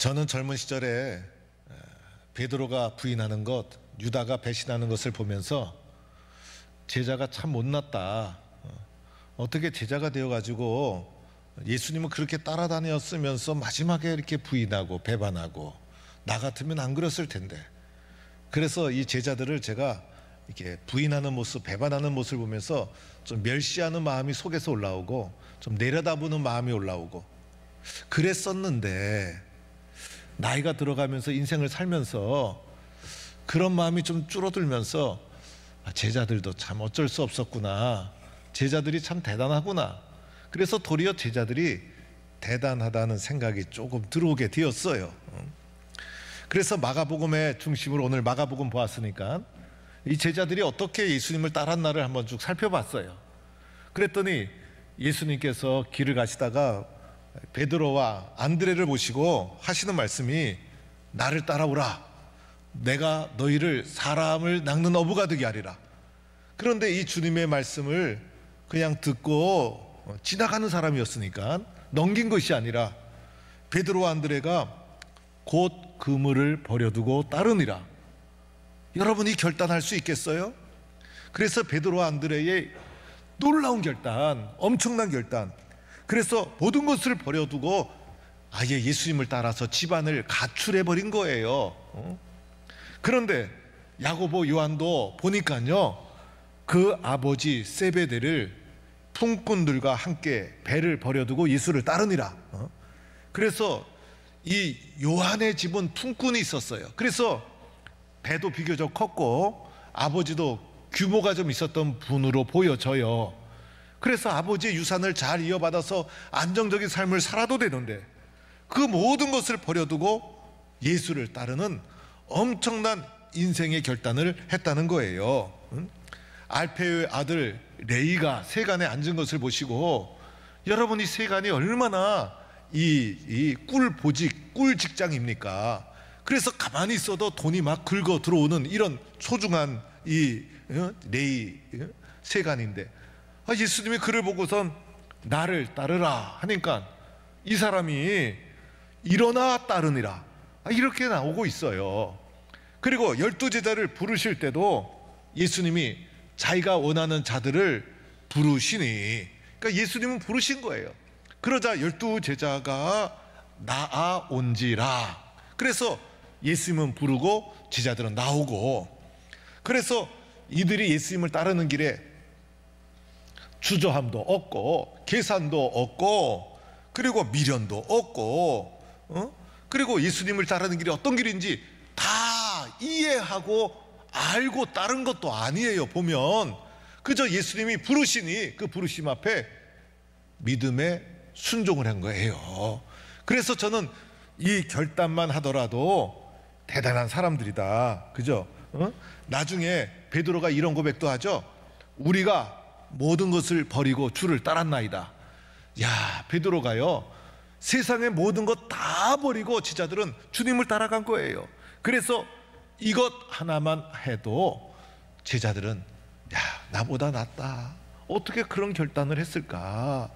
저는 젊은 시절에 베드로가 부인하는 것, 유다가 배신하는 것을 보면서 제자가 참 못났다. 어떻게 제자가 되어가지고 예수님을 그렇게 따라다녔으면서 마지막에 이렇게 부인하고 배반하고, 나 같으면 안 그랬을 텐데. 그래서 이 제자들을 제가 이렇게 부인하는 모습, 배반하는 모습을 보면서 좀 멸시하는 마음이 속에서 올라오고, 좀 내려다보는 마음이 올라오고 그랬었는데, 나이가 들어가면서 인생을 살면서 그런 마음이 좀 줄어들면서 제자들도 참 어쩔 수 없었구나, 제자들이 참 대단하구나, 그래서 도리어 제자들이 대단하다는 생각이 조금 들어오게 되었어요. 그래서 마가복음의 중심으로 오늘 마가복음 보았으니까 이 제자들이 어떻게 예수님을 따랐나를 한번 쭉 살펴봤어요. 그랬더니 예수님께서 길을 가시다가 베드로와 안드레를 보시고 하시는 말씀이, 나를 따라오라, 내가 너희를 사람을 낚는 어부가 되게 하리라. 그런데 이 주님의 말씀을 그냥 듣고 지나가는 사람이었으니까 넘긴 것이 아니라 베드로와 안드레가 곧 그물을 버려두고 따르니라. 여러분이 결단할 수 있겠어요? 그래서 베드로와 안드레의 놀라운 결단, 엄청난 결단, 그래서 모든 것을 버려두고 아예 예수님을 따라서 집안을 가출해버린 거예요. 그런데 야고보, 요한도 보니까요, 그 아버지 세베대를 품꾼들과 함께 배를 버려두고 예수를 따르니라. 그래서 이 요한의 집은 품꾼이 있었어요. 그래서 배도 비교적 컸고 아버지도 규모가 좀 있었던 분으로 보여져요. 그래서 아버지의 유산을 잘 이어받아서 안정적인 삶을 살아도 되는데, 그 모든 것을 버려두고 예수를 따르는 엄청난 인생의 결단을 했다는 거예요. 알페의 아들 레이가 세간에 앉은 것을 보시고, 여러분 이 세간이 얼마나 이 꿀보직, 꿀 직장입니까? 그래서 가만히 있어도 돈이 막 긁어 들어오는 이런 소중한 이 레이 세간인데, 예수님이 그를 보고선 나를 따르라 하니까 이 사람이 일어나 따르니라, 이렇게 나오고 있어요. 그리고 12제자를 부르실 때도 예수님이 자기가 원하는 자들을 부르시니, 그러니까 예수님은 부르신 거예요. 그러자 12제자가 나아온지라. 그래서 예수님은 부르고 제자들은 나오고, 그래서 이들이 예수님을 따르는 길에 주저함도 없고 계산도 없고, 그리고 미련도 없고, 그리고 예수님을 따르는 길이 어떤 길인지 다 이해하고 알고 따른 것도 아니에요. 보면 그저 예수님이 부르시니 그 부르심 앞에 믿음에 순종을 한 거예요. 그래서 저는 이 결단만 하더라도 대단한 사람들이다, 그죠? 나중에 베드로가 이런 고백도 하죠. 우리가 모든 것을 버리고 주를 따랐나이다. 야, 베드로가요, 세상의 모든 것 다 버리고 제자들은 주님을 따라간 거예요. 그래서 이것 하나만 해도 제자들은, 야, 나보다 낫다, 어떻게 그런 결단을 했을까,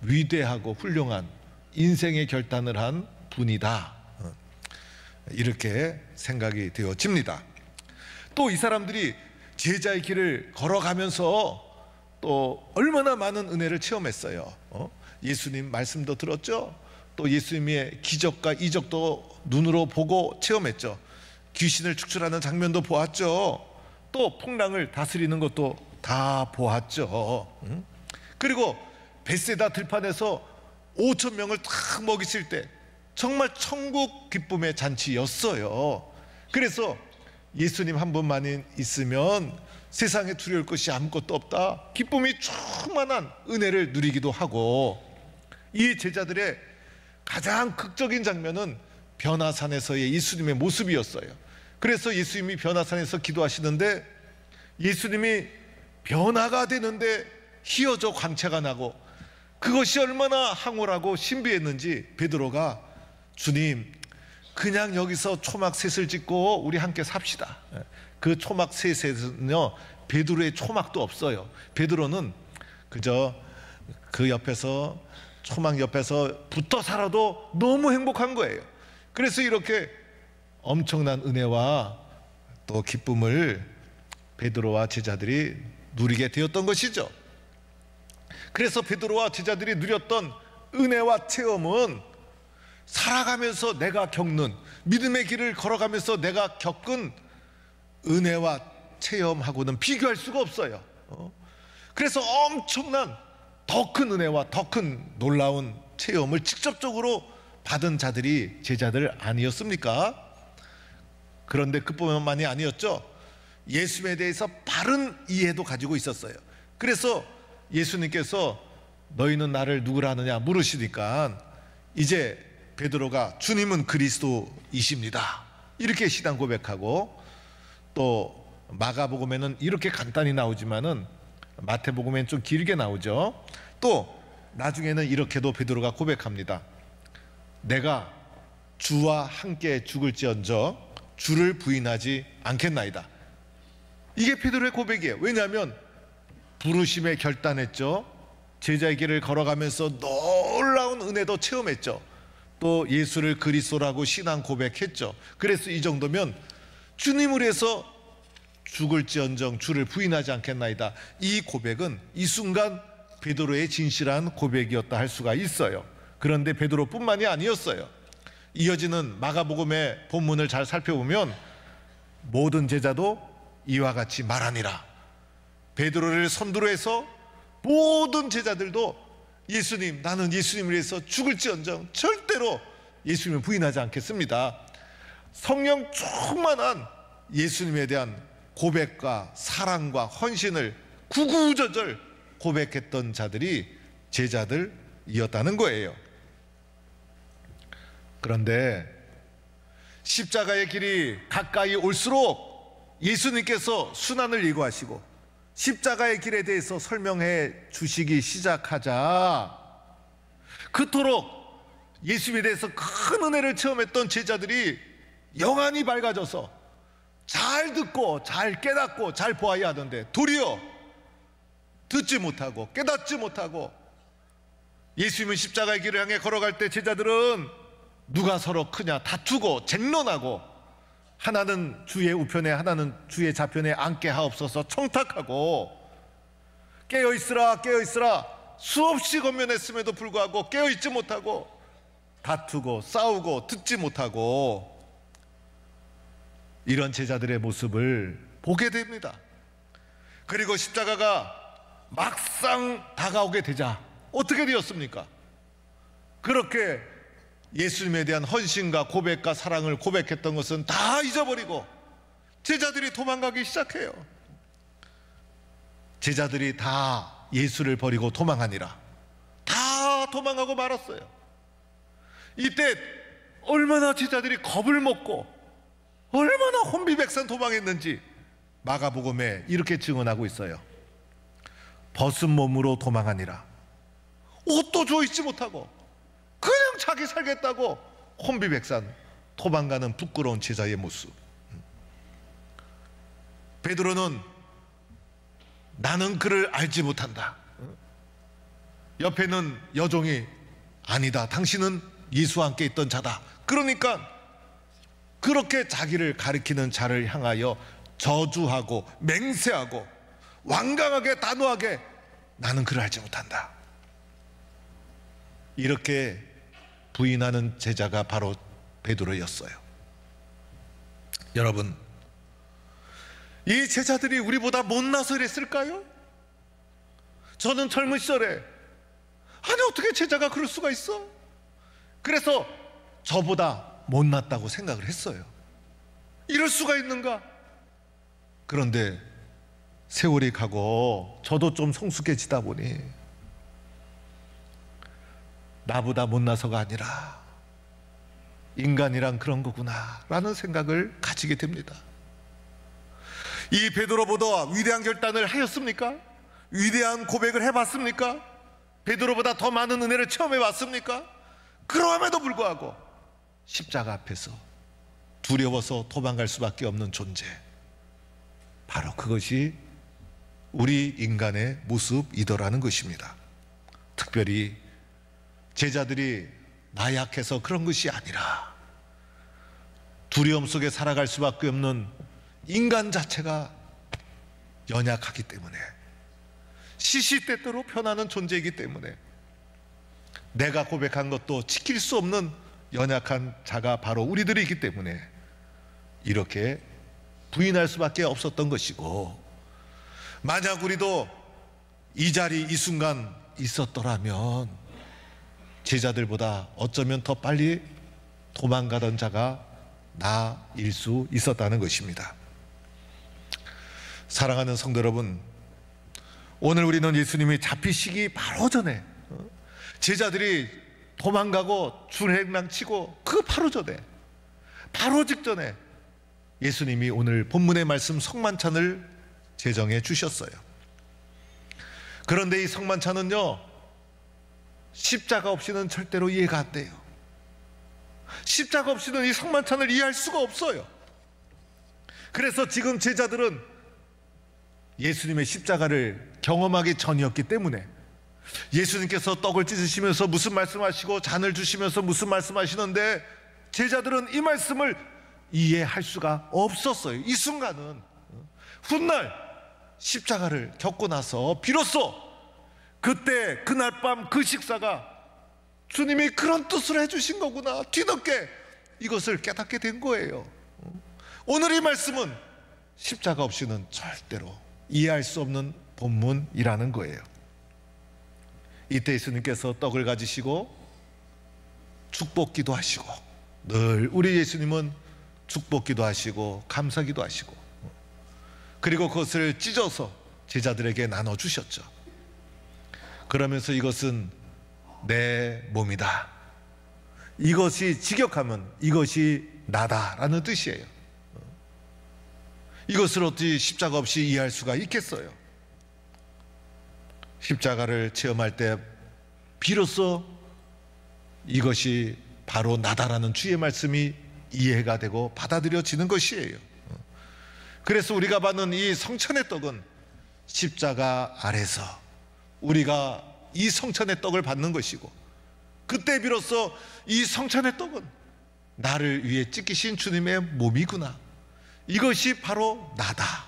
위대하고 훌륭한 인생의 결단을 한 분이다, 이렇게 생각이 되어집니다. 또 이 사람들이 제자의 길을 걸어가면서 또 얼마나 많은 은혜를 체험했어요. 예수님 말씀도 들었죠. 또 예수님의 기적과 이적도 눈으로 보고 체험했죠. 귀신을 축출하는 장면도 보았죠. 또 풍랑을 다스리는 것도 다 보았죠. 그리고 벳세다 들판에서 5,000명을 탁 먹이실 때 정말 천국 기쁨의 잔치였어요. 그래서 예수님 한 분만 있으면 세상에 두려울 것이 아무것도 없다, 기쁨이 충만한 은혜를 누리기도 하고, 이 제자들의 가장 극적인 장면은 변화산에서의 예수님의 모습이었어요. 그래서 예수님이 변화산에서 기도하시는데 예수님이 변화가 되는데 희어져 광채가 나고, 그것이 얼마나 황홀하고 신비했는지 베드로가, 주님, 그냥 여기서 초막 셋을 짓고 우리 함께 삽시다. 그 초막 셋에는요, 베드로의 초막도 없어요. 베드로는 그저 그 옆에서, 초막 옆에서 붙어 살아도 너무 행복한 거예요. 그래서 이렇게 엄청난 은혜와 또 기쁨을 베드로와 제자들이 누리게 되었던 것이죠. 그래서 베드로와 제자들이 누렸던 은혜와 체험은 살아가면서 내가 겪는, 믿음의 길을 걸어가면서 내가 겪은 은혜와 체험하고는 비교할 수가 없어요. 그래서 엄청난 더 큰 은혜와 더 큰 놀라운 체험을 직접적으로 받은 자들이 제자들 아니었습니까? 그런데 그뿐만이 아니었죠. 예수님에 대해서 바른 이해도 가지고 있었어요. 그래서 예수님께서 너희는 나를 누구라 하느냐 물으시니까 이제 베드로가 주님은 그리스도이십니다 이렇게 신앙 고백하고, 또 마가복음에는 이렇게 간단히 나오지만은 마태복음에는 좀 길게 나오죠. 또 나중에는 이렇게도 베드로가 고백합니다. 내가 주와 함께 죽을지언정 주를 부인하지 않겠나이다. 이게 베드로의 고백이에요. 왜냐하면 부르심에 결단했죠. 제자의 길을 걸어가면서 놀라운 은혜도 체험했죠. 또 예수를 그리스도라고 신앙 고백했죠. 그래서 이 정도면 주님을 위해서 죽을지언정 주를 부인하지 않겠나이다. 이 고백은 이 순간 베드로의 진실한 고백이었다 할 수가 있어요. 그런데 베드로뿐만이 아니었어요. 이어지는 마가복음의 본문을 잘 살펴보면 모든 제자도 이와 같이 말하니라. 베드로를 선두로 해서 모든 제자들도 예수님, 나는 예수님을 위해서 죽을지언정 절대로 예수님을 부인하지 않겠습니다. 성령 충만한 예수님에 대한 고백과 사랑과 헌신을 구구절절 고백했던 자들이 제자들이었다는 거예요. 그런데 십자가의 길이 가까이 올수록 예수님께서 순환을 예고하시고 십자가의 길에 대해서 설명해 주시기 시작하자 그토록 예수님에 대해서 큰 은혜를 체험했던 제자들이 영안이 밝아져서 잘 듣고 잘 깨닫고 잘 보아야 하던데 도리어 듣지 못하고 깨닫지 못하고 예수님은 십자가의 길을 향해 걸어갈 때 제자들은 누가 서로 크냐 다투고 쟁론하고 하나는 주의 우편에 하나는 주의 좌편에 앉게 하옵소서 청탁하고 깨어있으라 깨어있으라 수없이 권면했음에도 불구하고 깨어있지 못하고 다투고 싸우고 듣지 못하고 이런 제자들의 모습을 보게 됩니다. 그리고 십자가가 막상 다가오게 되자 어떻게 되었습니까? 그렇게 예수님에 대한 헌신과 고백과 사랑을 고백했던 것은 다 잊어버리고 제자들이 도망가기 시작해요. 제자들이 다 예수를 버리고 도망하니라. 다 도망가고 말았어요. 이때 얼마나 제자들이 겁을 먹고 얼마나 혼비백산 도망했는지 마가복음에 이렇게 증언하고 있어요. 벗은 몸으로 도망하니라. 옷도 조이지 못하고 그냥 자기 살겠다고 혼비백산 도망가는 부끄러운 제자의 모습. 베드로는 나는 그를 알지 못한다. 옆에는 여종이 아니다. 당신은 예수와 함께 있던 자다. 그러니까 그렇게 자기를 가리키는 자를 향하여 저주하고 맹세하고 완강하게 단호하게 나는 그를 알지 못한다. 이렇게 부인하는 제자가 바로 베드로였어요. 여러분, 이 제자들이 우리보다 못나서 이랬을까요? 저는 젊은 시절에 아니 어떻게 제자가 그럴 수가 있어? 그래서 저보다 못났다고 생각을 했어요. 이럴 수가 있는가? 그런데 세월이 가고 저도 좀 성숙해지다 보니 나보다 못나서가 아니라 인간이란 그런 거구나 라는 생각을 가지게 됩니다. 이 베드로보다 위대한 결단을 하였습니까? 위대한 고백을 해봤습니까? 베드로보다 더 많은 은혜를 체험해봤습니까? 그럼에도 불구하고 십자가 앞에서 두려워서 도망갈 수밖에 없는 존재, 바로 그것이 우리 인간의 모습이더라는 것입니다. 특별히 제자들이 나약해서 그런 것이 아니라 두려움 속에 살아갈 수밖에 없는 인간 자체가 연약하기 때문에, 시시때때로 변하는 존재이기 때문에, 내가 고백한 것도 지킬 수 없는 연약한 자가 바로 우리들이기 때문에 이렇게 부인할 수밖에 없었던 것이고, 만약 우리도 이 자리 이 순간 있었더라면 제자들보다 어쩌면 더 빨리 도망가던 자가 나일 수 있었다는 것입니다. 사랑하는 성도 여러분, 오늘 우리는 예수님이 잡히시기 바로 전에, 제자들이 도망가고 줄행랑치고 그 바로 전에, 바로 직전에 예수님이 오늘 본문의 말씀 성만찬을 제정해 주셨어요. 그런데 이 성만찬은요, 십자가 없이는 절대로 이해가 안 돼요. 십자가 없이는 이 성만찬을 이해할 수가 없어요. 그래서 지금 제자들은 예수님의 십자가를 경험하기 전이었기 때문에, 예수님께서 떡을 찢으시면서 무슨 말씀하시고 잔을 주시면서 무슨 말씀하시는데 제자들은 이 말씀을 이해할 수가 없었어요. 이 순간은 훗날 십자가를 겪고 나서 비로소 그때 그날 밤 그 식사가 주님이 그런 뜻을 해주신 거구나, 뒤늦게 이것을 깨닫게 된 거예요. 오늘 이 말씀은 십자가 없이는 절대로 이해할 수 없는 본문이라는 거예요. 이때 예수님께서 떡을 가지시고 축복기도 하시고, 늘 우리 예수님은 축복기도 하시고 감사기도 하시고, 그리고 그것을 찢어서 제자들에게 나눠주셨죠. 그러면서 이것은 내 몸이다, 이것이 직역하면 이것이 나다라는 뜻이에요. 이것을 어떻게 십자가 없이 이해할 수가 있겠어요? 십자가를 체험할 때 비로소 이것이 바로 나다라는 주의 말씀이 이해가 되고 받아들여지는 것이에요. 그래서 우리가 받는 이 성천의 떡은 십자가 아래서 우리가 이 성천의 떡을 받는 것이고, 그때 비로소 이 성천의 떡은 나를 위해 찢기신 주님의 몸이구나, 이것이 바로 나다,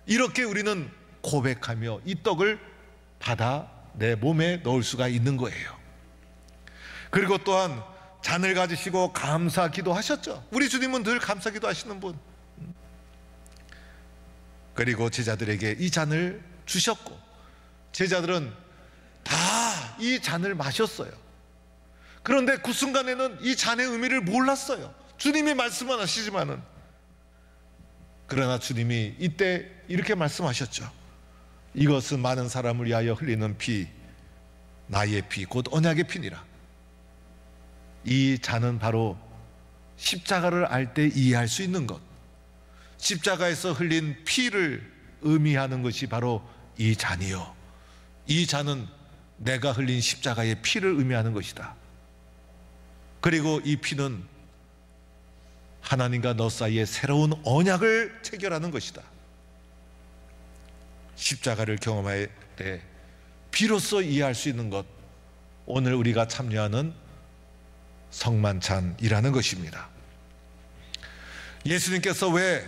이렇게 우리는 고백하며 이 떡을 받아 내 몸에 넣을 수가 있는 거예요. 그리고 또한 잔을 가지시고 감사기도 하셨죠. 우리 주님은 늘 감사기도 하시는 분. 그리고 제자들에게 이 잔을 주셨고, 제자들은 다 이 잔을 마셨어요. 그런데 그 순간에는 이 잔의 의미를 몰랐어요. 주님이 말씀은 하시지만은. 그러나 주님이 이때 이렇게 말씀하셨죠. 이것은 많은 사람을 위하여 흘리는 피, 나의 피, 곧 언약의 피니라. 이 잔은 바로 십자가를 알 때 이해할 수 있는 것, 십자가에서 흘린 피를 의미하는 것이 바로 이 잔이요, 이 잔은 내가 흘린 십자가의 피를 의미하는 것이다. 그리고 이 피는 하나님과 너 사이에 새로운 언약을 체결하는 것이다. 십자가를 경험할 때 비로소 이해할 수 있는 것, 오늘 우리가 참여하는 성만찬이라는 것입니다. 예수님께서 왜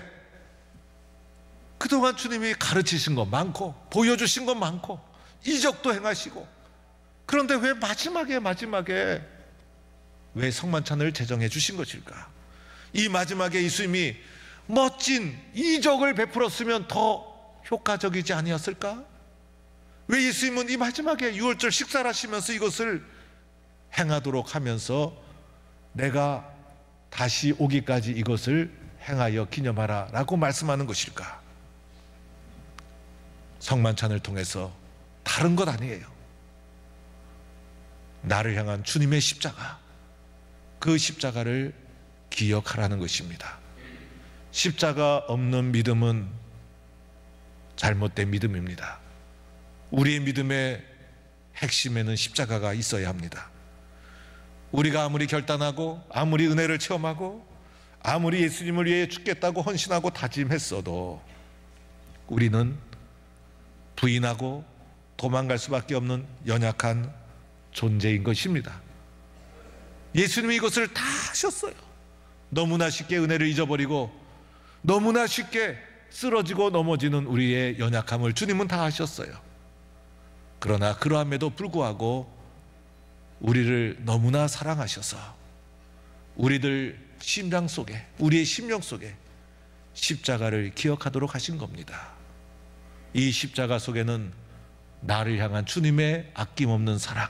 그동안 주님이 가르치신 것 많고 보여주신 것 많고 이적도 행하시고, 그런데 왜 마지막에 왜 성만찬을 제정해 주신 것일까? 이 마지막에 예수님이 멋진 이적을 베풀었으면 더 효과적이지 아니었을까? 왜 예수님은 이 마지막에 유월절 식사를 하시면서 이것을 행하도록 하면서 내가 다시 오기까지 이것을 행하여 기념하라 라고 말씀하는 것일까? 성만찬을 통해서 다른 것 아니에요. 나를 향한 주님의 십자가, 그 십자가를 기억하라는 것입니다. 십자가 없는 믿음은 잘못된 믿음입니다. 우리의 믿음의 핵심에는 십자가가 있어야 합니다. 우리가 아무리 결단하고 아무리 은혜를 체험하고 아무리 예수님을 위해 죽겠다고 헌신하고 다짐했어도 우리는 부인하고 도망갈 수밖에 없는 연약한 존재인 것입니다. 예수님이 이것을 다 하셨어요. 너무나 쉽게 은혜를 잊어버리고 너무나 쉽게 쓰러지고 넘어지는 우리의 연약함을 주님은 다 아셨어요. 그러나 그러함에도 불구하고 우리를 너무나 사랑하셔서 우리들 심장 속에, 우리의 심령 속에 십자가를 기억하도록 하신 겁니다. 이 십자가 속에는 나를 향한 주님의 아낌없는 사랑,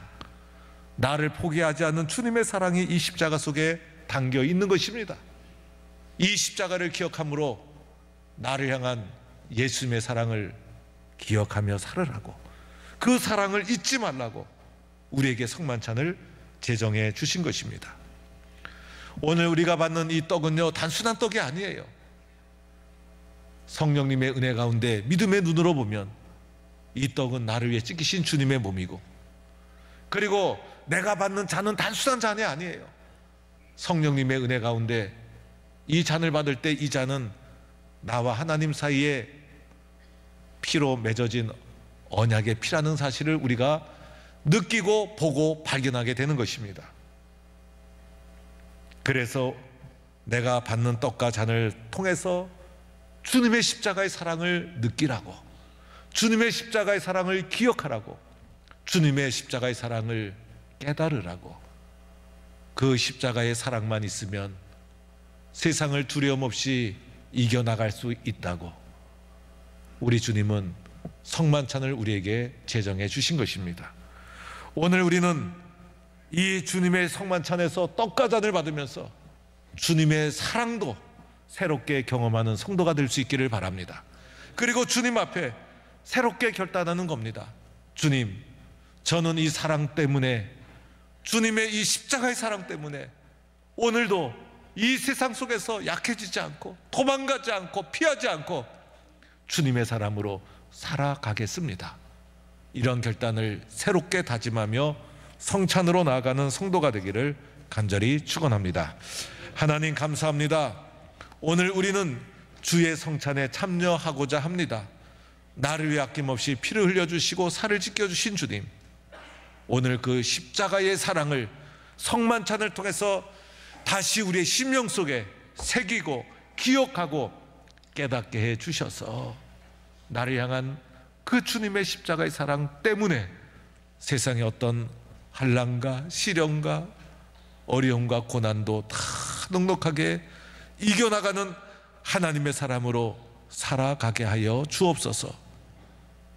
나를 포기하지 않는 주님의 사랑이 이 십자가 속에 담겨 있는 것입니다. 이 십자가를 기억함으로 나를 향한 예수님의 사랑을 기억하며 살으라고, 그 사랑을 잊지 말라고 우리에게 성만찬을 제정해 주신 것입니다. 오늘 우리가 받는 이 떡은요, 단순한 떡이 아니에요. 성령님의 은혜 가운데 믿음의 눈으로 보면 이 떡은 나를 위해 찢기신 주님의 몸이고, 그리고 내가 받는 잔은 단순한 잔이 아니에요. 성령님의 은혜 가운데 이 잔을 받을 때 이 잔은 나와 하나님 사이에 피로 맺어진 언약의 피라는 사실을 우리가 느끼고 보고 발견하게 되는 것입니다. 그래서 내가 받는 떡과 잔을 통해서 주님의 십자가의 사랑을 느끼라고, 주님의 십자가의 사랑을 기억하라고, 주님의 십자가의 사랑을 깨달으라고, 그 십자가의 사랑만 있으면 세상을 두려움 없이 이겨나갈 수 있다고 우리 주님은 성만찬을 우리에게 제정해 주신 것입니다. 오늘 우리는 이 주님의 성만찬에서 떡과 잔을 받으면서 주님의 사랑도 새롭게 경험하는 성도가 될 수 있기를 바랍니다. 그리고 주님 앞에 새롭게 결단하는 겁니다. 주님, 저는 이 사랑 때문에, 주님의 이 십자가의 사랑 때문에 오늘도 이 세상 속에서 약해지지 않고 도망가지 않고 피하지 않고 주님의 사람으로 살아가겠습니다. 이런 결단을 새롭게 다짐하며 성찬으로 나아가는 성도가 되기를 간절히 축원합니다. 하나님 감사합니다. 오늘 우리는 주의 성찬에 참여하고자 합니다. 나를 위해 아낌없이 피를 흘려주시고 살을 찢겨주신 주님, 오늘 그 십자가의 사랑을 성만찬을 통해서 다시 우리의 심령 속에 새기고 기억하고 깨닫게 해 주셔서 나를 향한 그 주님의 십자가의 사랑 때문에 세상의 어떤 한란과 시련과 어려움과 고난도 다 넉넉하게 이겨나가는 하나님의 사람으로 살아가게 하여 주옵소서.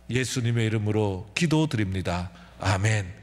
예수님의 이름으로 기도드립니다. 아멘.